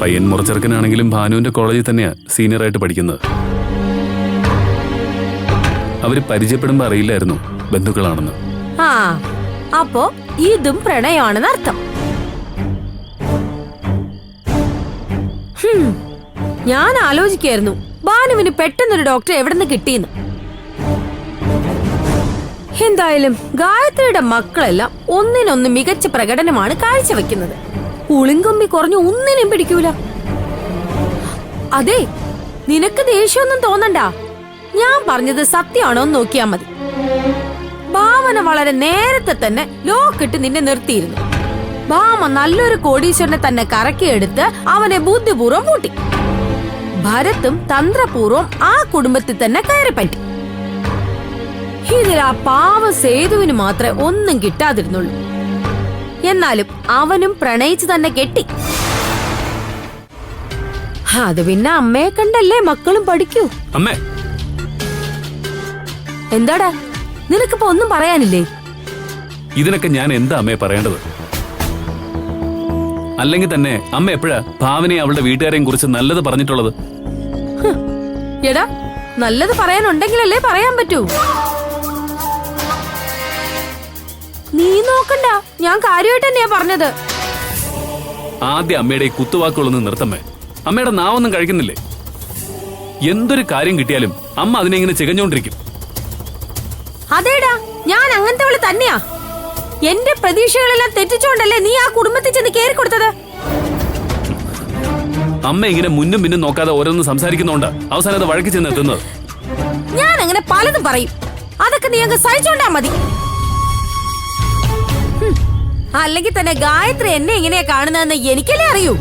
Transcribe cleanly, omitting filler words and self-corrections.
പയ്യൻ മുറച്ചെറുക്കനാണെങ്കിലും ഭാനുവിന്റെ കോളേജിൽ തന്നെയാ സീനിയറായിട്ട് പഠിക്കുന്നത്. അവര് പരിചയപ്പെടുമ്പോ അറിയില്ലായിരുന്നു ബന്ധുക്കളാണെന്ന്. ആ അപ്പോ ഇതും പ്രണയമാണെന്ന് അർത്ഥം. ഞാൻ ആലോചിക്കായിരുന്നു ഭാനുവിന് പെട്ടെന്നൊരു ഡോക്ടറെ എവിടെ നിന്ന് കിട്ടിയെന്ന്. എന്തായാലും ഗായത്രിയുടെ മക്കളെല്ലാം ഒന്നിനൊന്ന് മികച്ച പ്രകടനമാണ് കാഴ്ചവെക്കുന്നത്. ഉളിങ്കൊമ്പി കുറഞ്ഞു ഒന്നിനും പിടിക്കൂല. അതെ, നിനക്ക് ദേഷ്യമൊന്നും തോന്നണ്ട. ഞാൻ പറഞ്ഞത് സത്യമാണോ എന്ന് നോക്കിയാ മതി. ഭാവന വളരെ നേരത്തെ തന്നെ ലോക്കിട്ട് നിന്നെ നിർത്തിയിരുന്നു. ഭാമ നല്ലൊരു കോടീശ്വരനെ തന്നെ കറക്കിയെടുത്ത് അവനെ ബുദ്ധിപൂർവ്വം പൂട്ടി. ഭരത്തും തന്ത്രപൂർവ്വം ആ കുടുംബത്തിൽ തന്നെ കയറിപ്പറ്റി. ഇതിൽ ആ പാവ സേതുവിന് മാത്രമേ ഒന്നും കിട്ടാതിരുന്നുള്ളൂ. എന്നാലും അവനും പ്രണയിച്ചു തന്നെ കെട്ടി. അത് പിന്നെ അമ്മയെ കണ്ടല്ലേ മക്കളും പഠിക്കൂ. അമ്മേ, എന്താടാ, നിനക്കിപ്പോ ഒന്നും പറയാനില്ലേ? ഇതിനൊക്കെ ഞാൻ എന്താ അമ്മയെ പറയേണ്ടത്? അല്ലെങ്കിൽ തന്നെ അമ്മ എപ്പോഴാ ഭാവനയെ അവളുടെ വീട്ടുകാരെയും കുറിച്ച് നല്ലത് പറഞ്ഞിട്ടുള്ളത്? എടാ, നല്ലത് പറയാനുണ്ടെങ്കിലല്ലേ പറയാൻ പറ്റൂ. നീ നോക്കണ്ട, ഞാൻ കാര്യമായിട്ട് തന്നെയാ പറഞ്ഞത്. ആദ്യം അമ്മയുടെ ഈ കുത്തുവാക്കുകളൊന്നും നിർത്തമ്മേ. അമ്മയുടെ നാവൊന്നും കഴിക്കുന്നില്ലേ? എന്തൊരു കാര്യം കിട്ടിയാലും അമ്മ അതിനെ ഇങ്ങനെ ചികഞ്ഞോണ്ടിരിക്കും. അതേടാ, ഞാൻ അങ്ങനത്തെ തന്നെയാ. എന്റെ പ്രതീക്ഷകളെല്ലാം തെറ്റിച്ചോണ്ടല്ലേ നീ ആ കുടുംബത്തിൽ ചെന്ന് കേറി കൊടുത്തത്. അമ്മ ഇങ്ങനെ മുന്നും പിന്നും നോക്കാതെ ഓരോന്ന് സംസാരിക്കുന്നോണ്ടാ അവസാനം അത് വഴക്കി ചെന്ന് എത്തുന്നത്. ഞാൻ അങ്ങനെ പലതും പറയും, അതൊക്കെ നീ അങ്ങ് സഹിച്ചോണ്ടാ മതി. അല്ലെങ്കിൽ തന്നെ ഗായത്രി എന്നെ എങ്ങനെയാ കാണുന്നതെന്ന് എനിക്കല്ലേ അറിയൂ.